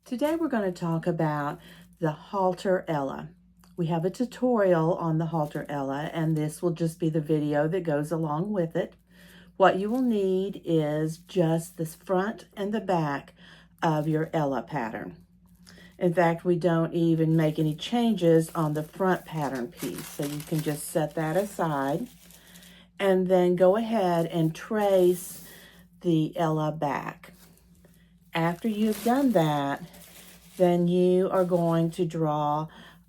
Today we're going to talk about the Halter Ella. We have a tutorial on the Halter Ella, and this will just be the video that goes along with it. What you will need is just the front and the back of your Ella pattern. In fact, we don't even make any changes on the front pattern piece, so you can just set that aside and then go ahead and trace the Ella back. After you've done that, then you are going to draw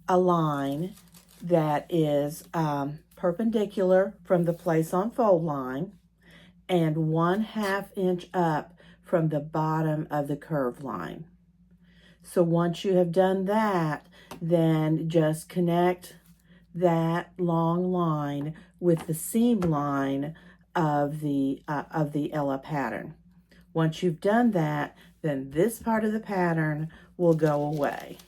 a line that is perpendicular from the place on fold line and 1/2 inch up from the bottom of the curve line. So once you have done that, then just connect that long line with the seam line of the Ella pattern. Once you've done that, then this part of the pattern will go away.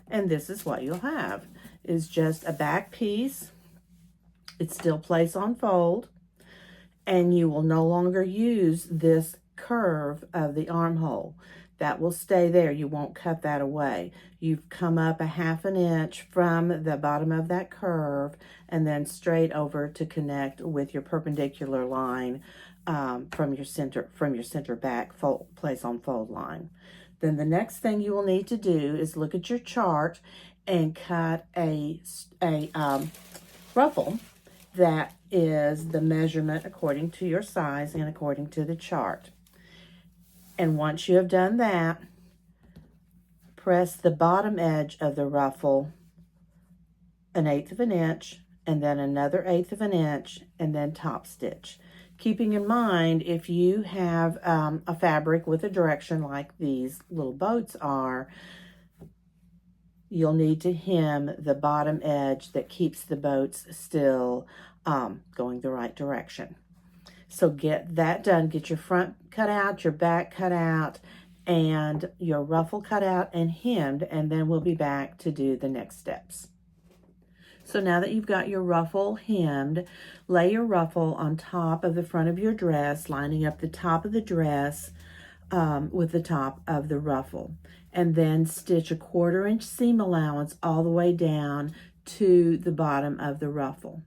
And this is what you'll have, is just a back piece. It's still place on fold, and you will no longer use this curve of the armhole. That will stay there. You won't cut that away. You've come up 1/2 inch from the bottom of that curve and then straight over to connect with your perpendicular line from your center back fold, place on fold line. Then the next thing you will need to do is look at your chart and cut a ruffle that is the measurement according to your size and according to the chart. And once you have done that, press the bottom edge of the ruffle 1/8 of an inch, and then another 1/8 of an inch, and then top stitch. Keeping in mind, if you have a fabric with a direction like these little boats are, you'll need to hem the bottom edge that keeps the boats still going the right direction. So get that done. Get your front cut out, your back cut out, and your ruffle cut out and hemmed, and then we'll be back to do the next steps. So now that you've got your ruffle hemmed, lay your ruffle on top of the front of your dress, lining up the top of the dress with the top of the ruffle. And then stitch a 1/4 inch seam allowance all the way down to the bottom of the ruffle.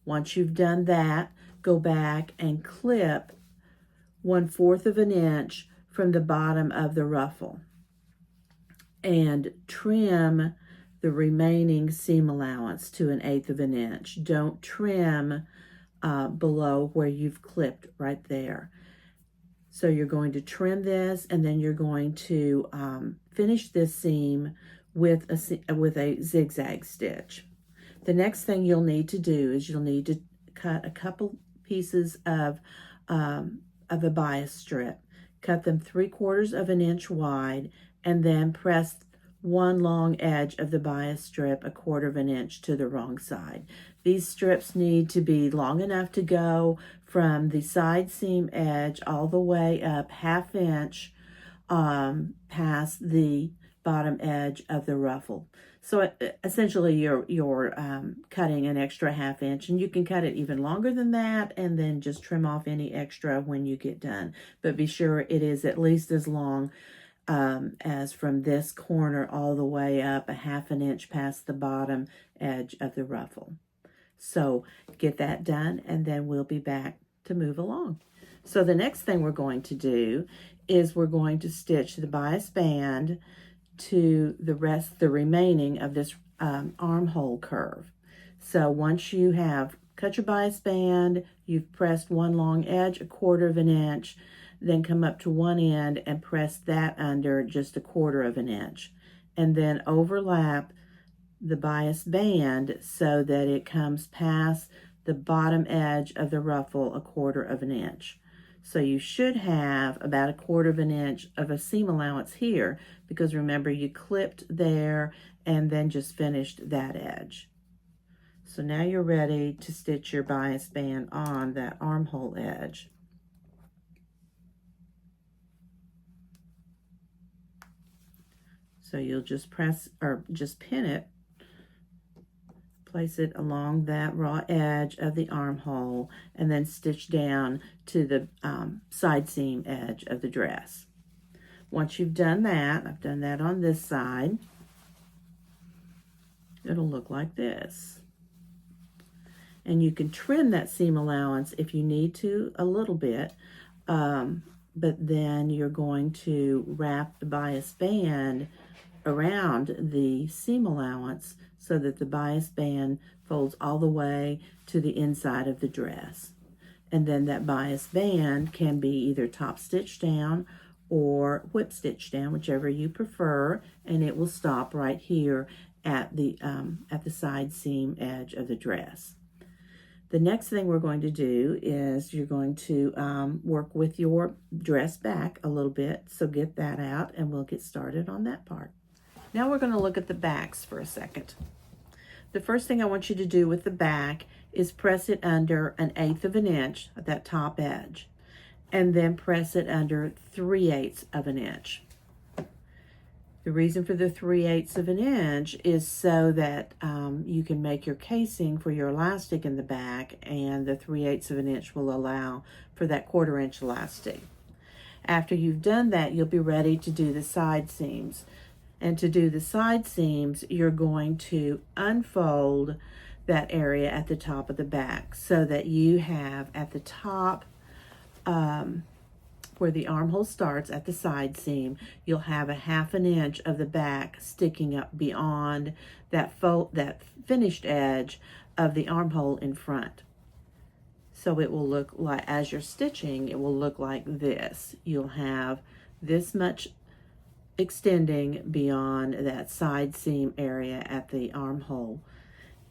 Once you've done that, go back and clip 1/4 of an inch from the bottom of the ruffle and trim the remaining seam allowance to 1/8 of an inch. Don't trim below where you've clipped right there. So you're going to trim this, and then you're going to finish this seam with a zigzag stitch. The next thing you'll need to do is you'll need to cut a couple pieces of a bias strip. Cut them 3/4 of an inch wide, and then press one long edge of the bias strip 1/4 of an inch to the wrong side. These strips need to be long enough to go from the side seam edge all the way up 1/2 inch past the bottom edge of the ruffle. So essentially you're cutting an extra 1/2 inch, and you can cut it even longer than that and then just trim off any extra when you get done. But be sure it is at least as long as from this corner all the way up 1/2 inch past the bottom edge of the ruffle. So get that done, and then we'll be back to move along. So the next thing we're going to do is we're going to stitch the bias band to the remaining of this armhole curve. So once you have cut your bias band, you've pressed one long edge 1/4 of an inch, then come up to one end and press that under just 1/4 of an inch, and then overlap the bias band so that it comes past the bottom edge of the ruffle 1/4 of an inch. So you should have about 1/4 of an inch of a seam allowance here, because remember you clipped there and then just finished that edge. So now you're ready to stitch your bias band on that armhole edge. So you'll just press or just pin it, place it along that raw edge of the armhole, and then stitch down to the side seam edge of the dress. Once you've done that, I've done that on this side, it'll look like this. And you can trim that seam allowance if you need to a little bit, but then you're going to wrap the bias band around the seam allowance so that the bias band folds all the way to the inside of the dress. And then that bias band can be either top stitched down or whip stitched down, whichever you prefer, and it will stop right here at the side seam edge of the dress. The next thing we're going to do is you're going to work with your dress back a little bit, so get that out and we'll get started on that part. Now we're going to look at the backs for a second. The first thing I want you to do with the back is press it under 1/8 of an inch at that top edge, and then press it under 3/8 of an inch. The reason for the 3/8 of an inch is so that you can make your casing for your elastic in the back, and the 3/8 of an inch will allow for that 1/4 inch elastic. After you've done that, you'll be ready to do the side seams. And to do the side seams, you're going to unfold that area at the top of the back so that you have at the top where the armhole starts at the side seam, you'll have 1/2 an inch of the back sticking up beyond that finished edge of the armhole in front. So it will look like, as you're stitching, it will look like this. You'll have this much extending beyond that side seam area at the armhole.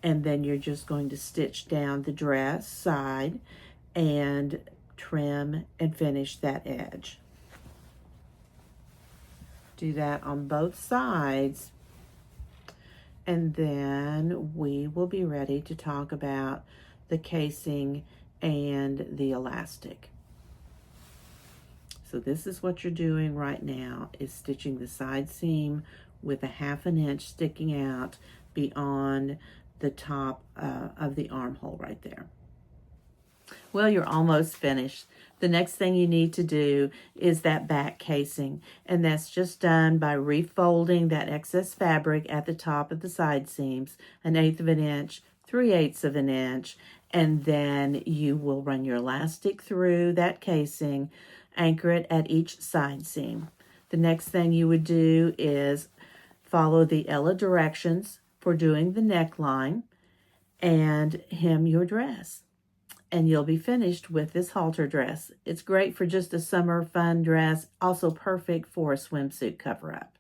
And then you're just going to stitch down the dress side and trim and finish that edge. Do that on both sides, and then we will be ready to talk about the casing and the elastic. So this is what you're doing right now, is stitching the side seam with 1/2 an inch sticking out beyond the top of the armhole right there. Well, you're almost finished. The next thing you need to do is that back casing, and that's just done by refolding that excess fabric at the top of the side seams, 1/8 of an inch, 3/8 of an inch, and then you will run your elastic through that casing, anchor it at each side seam. The next thing you would do is follow the Ella directions for doing the neckline and hem your dress. And you'll be finished with this halter dress. It's great for just a summer fun dress, also perfect for a swimsuit cover-up.